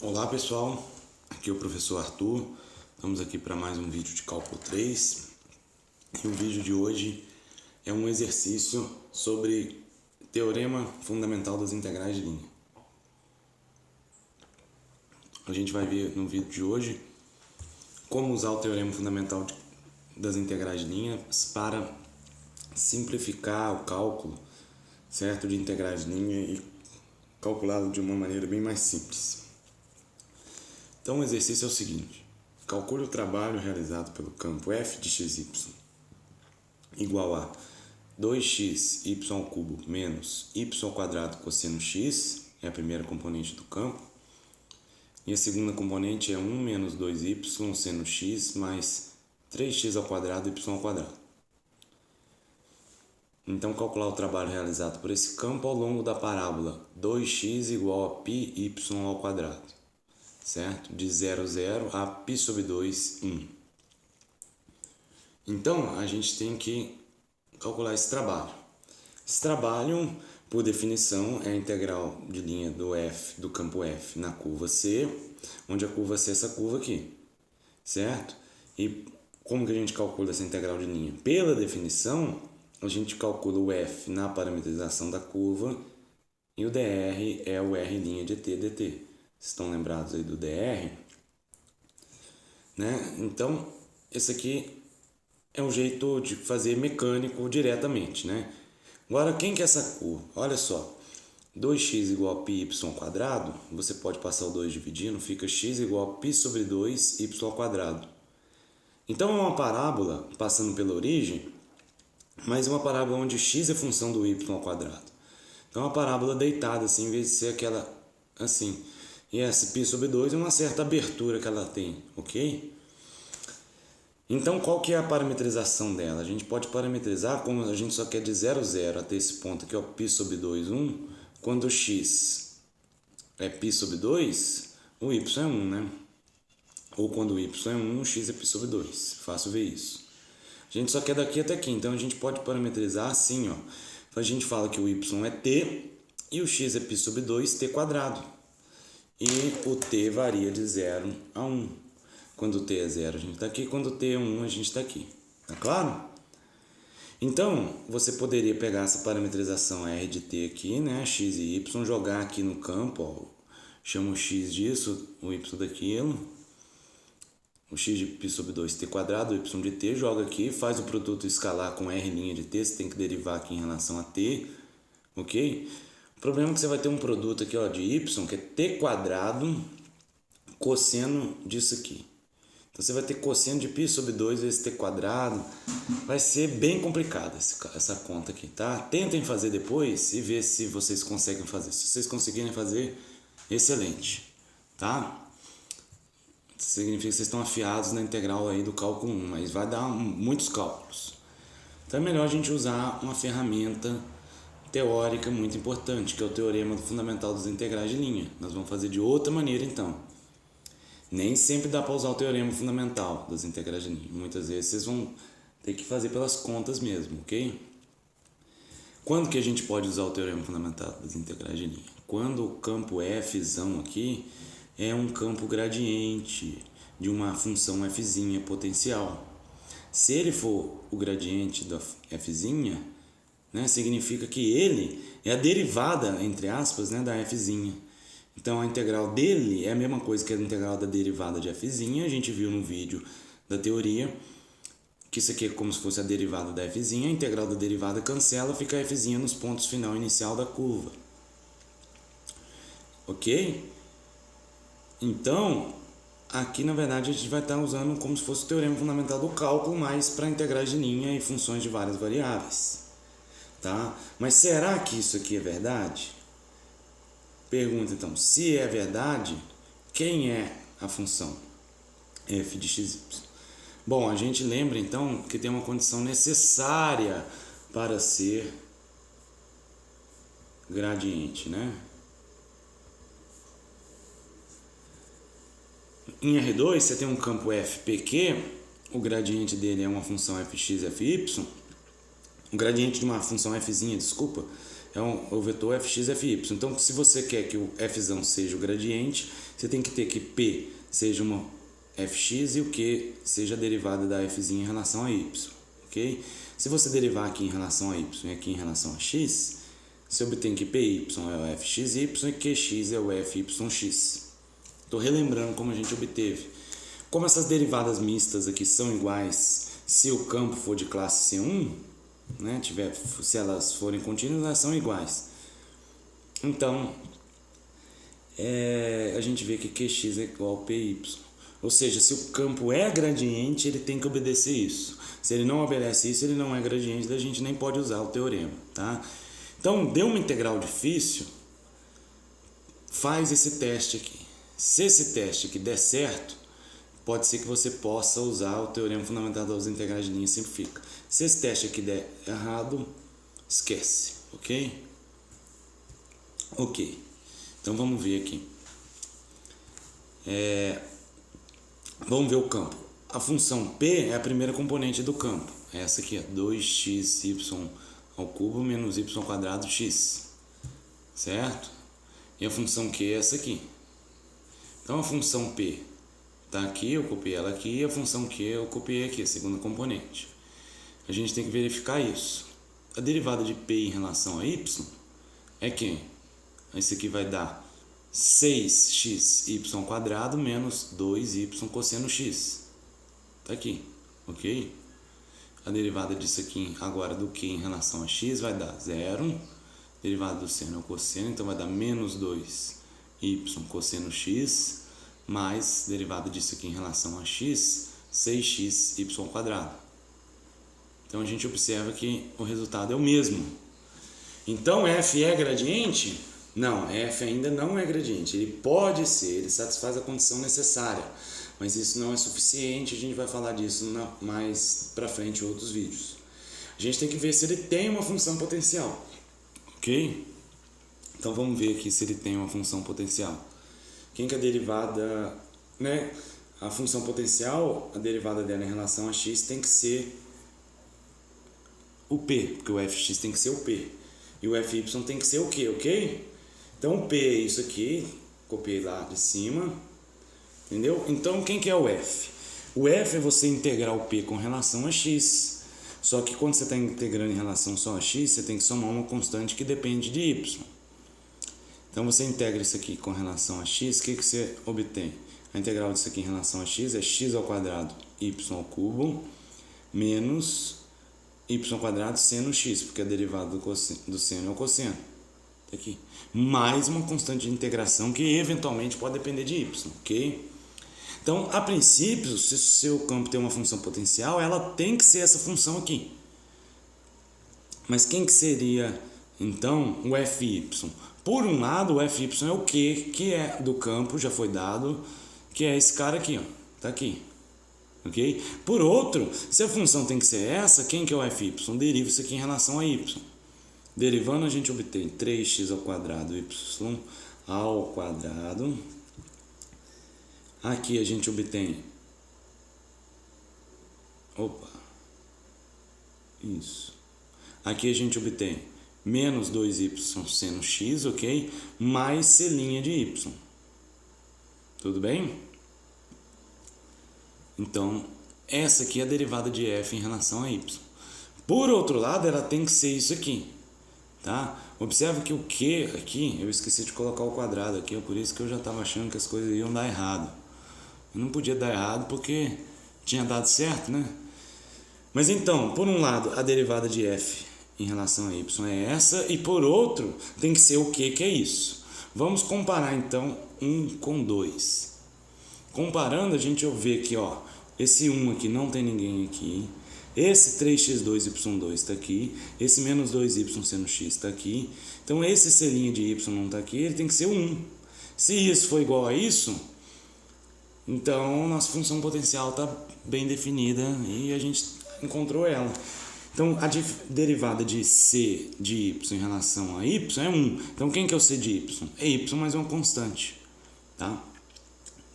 Olá pessoal, aqui é o professor Arthur, estamos aqui para mais um vídeo de cálculo 3 e o vídeo de hoje é um exercício sobre teorema fundamental das integrais de linha. A gente vai ver no vídeo de hoje como usar o teorema fundamental das integrais de linha para simplificar o cálculo, certo, de integrais de linha e calculá-lo de uma maneira bem mais simples. Então o exercício é o seguinte: calcule o trabalho realizado pelo campo f de xy igual a 2x y³ menos y² cosseno x, é a primeira componente do campo, e a segunda componente é 1 menos 2y seno x mais 3x² y². Então calcular o trabalho realizado por esse campo ao longo da parábola 2x igual a πy², certo? De 0, 0 a π/2, 1. Então, a gente tem que calcular esse trabalho. Esse trabalho, por definição, é a integral de linha do campo f na curva C, onde a curva C é essa curva aqui, certo? E como que a gente calcula essa integral de linha? Pela definição, a gente calcula o f na parametrização da curva e o dr é o r' de t dt. Estão lembrados aí do dr? Né? Então, esse aqui é um jeito de fazer mecânico diretamente, né? Agora, quem que é essa curva? Olha só, 2x igual a πy², você pode passar o 2 dividindo, fica x igual a π/2 y². Então, é uma parábola passando pela origem, mas é uma parábola onde x é função do y². Então, é uma parábola deitada, assim, em vez de ser aquela assim. E essa π/2 é uma certa abertura que ela tem, ok? Então, qual que é a parametrização dela? A gente pode parametrizar como a gente só quer de 0, 0 até esse ponto aqui, ó, π/2, 1. Quando o x é π/2, o y é 1, né? Ou quando o y é 1, o x é π/2. Fácil ver isso. A gente só quer daqui até aqui, então a gente pode parametrizar assim, ó. A gente fala que o y é t e o x é π/2, t². E o t varia de 0 a 1. Quando t é 0, a gente está aqui. Quando t é 1, a gente está aqui. Tá claro? Então, você poderia pegar essa parametrização r de t aqui, né? X e y, jogar aqui no campo, ó. Chama o x disso, o y daquilo. O x de π/2 t², o y de t, joga aqui, faz o produto escalar com r' de t, você tem que derivar aqui em relação a t, ok? O problema é que você vai ter um produto aqui, ó, de y, que é t² cosseno disso aqui. Então, você vai ter cosseno de π/2 vezes t². Vai ser bem complicado essa conta aqui, tá? Tentem fazer depois e ver se vocês conseguem fazer. Se vocês conseguirem fazer, excelente, tá? Significa que vocês estão afiados na integral aí do cálculo 1, mas vai dar muitos cálculos. Então, é melhor a gente usar uma ferramenta teórica muito importante, que é o teorema fundamental das integrais de linha. Nós vamos fazer de outra maneira, então. Nem sempre dá para usar o teorema fundamental das integrais de linha. Muitas vezes vocês vão ter que fazer pelas contas mesmo, ok? Quando que a gente pode usar o teorema fundamental das integrais de linha? Quando o campo f aqui é um campo gradiente de uma função f potencial. Se ele for o gradiente da f, né, significa que ele é a derivada, entre aspas, né, da f. Então, a integral dele é a mesma coisa que a integral da derivada de f. A gente viu no vídeo da teoria que isso aqui é como se fosse a derivada da f. A integral da derivada cancela, fica a f nos pontos final e inicial da curva. Ok? Então, aqui na verdade a gente vai estar usando como se fosse o teorema fundamental do cálculo, mas para integrais de linha e funções de várias variáveis. Tá? Mas será que isso aqui é verdade? Pergunta então, se é verdade, quem é a função f de xy? Bom, a gente lembra então que tem uma condição necessária para ser gradiente, né? Em R2 você tem um campo f pq, o gradiente dele é uma função fx, fy. O gradiente de uma função f, desculpa, o vetor fx, fy. Então, se você quer que o fzão seja o gradiente, você tem que ter que p seja uma fx e o q seja a derivada da fzinha em relação a y, ok? Se você derivar aqui em relação a y e aqui em relação a x, você obtém que py é o fxy e qx é o fyx. Estou relembrando como a gente obteve. Como essas derivadas mistas aqui são iguais se o campo for de classe C1, né, se elas forem contínuas, elas são iguais. Então, a gente vê que qx é igual a py. Ou seja, se o campo é gradiente, ele tem que obedecer isso. Se ele não obedece isso, ele não é gradiente, daí a gente nem pode usar o teorema, tá? Então, deu uma integral difícil, faz esse teste aqui. Se esse teste aqui der certo, pode ser que você possa usar o teorema fundamental das integrais de linha e simplifica. Se esse teste aqui der errado, esquece, ok? Ok, então vamos ver aqui. Vamos ver o campo. A função P é a primeira componente do campo. Essa aqui é 2xy ao cubo menos y quadrado x. Certo? E a função Q é essa aqui. Então a função P está aqui, eu copiei ela aqui. E a função Q eu copiei aqui, a segunda componente. A gente tem que verificar isso. A derivada de P em relação a y é quem? Isso aqui vai dar 6xy quadrado menos 2y cosseno x. Tá aqui, ok? A derivada disso aqui agora do Q em relação a x vai dar 0. Derivada do seno é o cosseno, então vai dar menos 2y cosseno x mais derivada disso aqui em relação a x, 6xy quadrado. Então a gente observa que o resultado é o mesmo. Então f é gradiente? Não, f ainda não é gradiente. Ele pode ser, ele satisfaz a condição necessária, mas isso não é suficiente. A gente vai falar disso mais pra frente em outros vídeos. A gente tem que ver se ele tem uma função potencial, ok? Então vamos ver aqui se ele tem uma função potencial. Quem que é a derivada, né? A função potencial, a derivada dela em relação a x tem que ser o p, porque o fx tem que ser o p. E o fy tem que ser o q, ok? Então o p é isso aqui, copiei lá de cima, entendeu? Então quem que é o f? O f é você integrar o p com relação a x. Só que quando você está integrando em relação só a x, você tem que somar uma constante que depende de y. Então você integra isso aqui com relação a x, o que você obtém? A integral disso aqui em relação a x é x ao quadrado y ao cubo menos y quadrado seno x, porque a derivada do seno é o cosseno. Tá aqui. Mais uma constante de integração que eventualmente pode depender de y, ok? Então, a princípio, se o seu campo tem uma função potencial, ela tem que ser essa função aqui. Mas quem que seria, então, o fy? Por um lado, o fy é o q, que é do campo, já foi dado, que é esse cara aqui, ó, tá aqui. Ok? Por outro, se a função tem que ser essa, quem que é o fy? Deriva isso aqui em relação a y. Derivando, a gente obtém 3x ao quadrado y ao quadrado. Aqui a gente obtém... Isso. Aqui a gente obtém menos 2y seno x, ok? Mais c' de y. Tudo bem? Então, essa aqui é a derivada de f em relação a y. Por outro lado, ela tem que ser isso aqui, tá? Observa que o q aqui, eu esqueci de colocar o quadrado aqui, por isso que eu já estava achando que as coisas iam dar errado. Eu não podia dar errado porque tinha dado certo, né? Mas então, por um lado, a derivada de f em relação a y é essa, e por outro, tem que ser o q, que é isso. Vamos comparar então 1 com 2. Comparando, a gente vê que, ó, esse 1 aqui não tem ninguém aqui, esse 3x2y2 está aqui, esse menos 2y seno x está aqui, então esse c' de y não está aqui, ele tem que ser o 1. Se isso for igual a isso, então nossa função potencial está bem definida e a gente encontrou ela. Então a derivada de c de y em relação a y é 1. Então quem que é o c de y? É y mais uma constante, tá?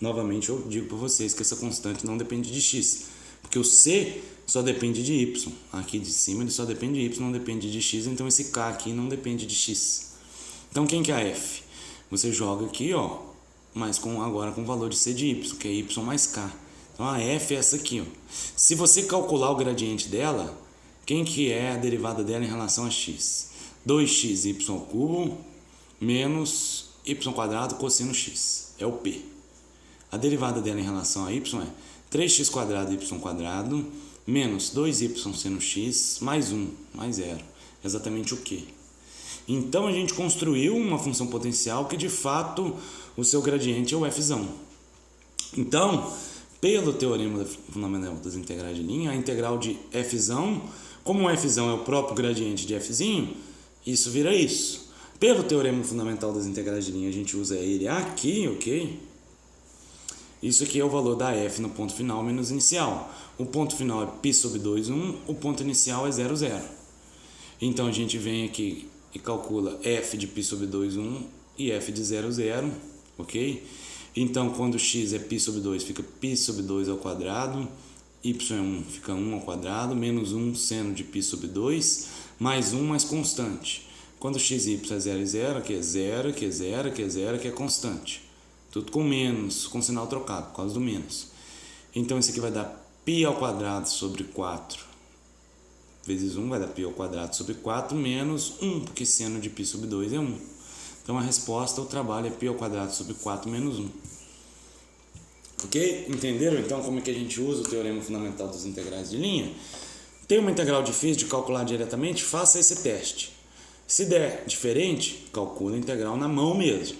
Novamente eu digo para vocês que essa constante não depende de x, Porque o C só depende de Y. Aqui de cima ele só depende de Y, não depende de X. Então esse K aqui não depende de X. Então quem que é a F? Você joga aqui, ó, mas agora com o valor de C de Y, que é Y mais K. Então a F é essa aqui, ó. Se você calcular o gradiente dela, quem que é a derivada dela em relação a X? 2xy³ menos y² cosseno x. É o P. A derivada dela em relação a y é 3x² y² menos 2y seno x mais 1, mais 0. Exatamente o Q. Então a gente construiu uma função potencial que de fato o seu gradiente é o fzão. Então, pelo teorema fundamental das integrais de linha, a integral de fzão, como o fzão é o próprio gradiente de fzinho, isso vira isso. Pelo teorema fundamental das integrais de linha, a gente usa ele aqui, ok? Isso aqui é o valor da f no ponto final menos inicial. O ponto final é π sobre 2, 1, o ponto inicial é 0, 0. Então a gente vem aqui e calcula f de π sobre 2, 1 e f de 0, 0, ok? Então quando x é π sobre 2, fica π sobre 2 ao quadrado, y é 1, fica 1 ao quadrado, menos 1 seno de π sobre 2, mais 1 mais constante. Quando x e y é 0 e 0, aqui é 0, aqui é 0, aqui é 0, aqui é constante. Tudo com menos, com sinal trocado, por causa do menos. Então isso aqui vai dar π ao quadrado sobre 4 vezes 1, vai dar π ao quadrado sobre 4 menos 1, porque seno de π sobre 2 é 1. Então a resposta ao trabalho é π ao quadrado sobre 4 menos 1. Ok? Entenderam então como é que a gente usa o teorema fundamental das integrais de linha? Tem uma integral difícil de calcular diretamente? Faça esse teste. Se der diferente, calcula a integral na mão mesmo.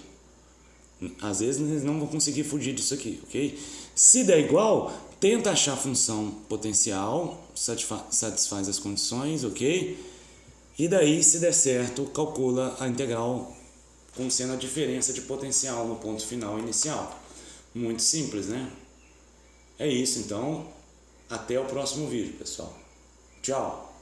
Às vezes eles não vão conseguir fugir disso aqui, ok? Se der igual, tenta achar a função potencial, satisfaz as condições, ok? E daí, se der certo, calcula a integral como sendo a diferença de potencial no ponto final inicial. Muito simples, né? É isso, então. Até o próximo vídeo, pessoal. Tchau!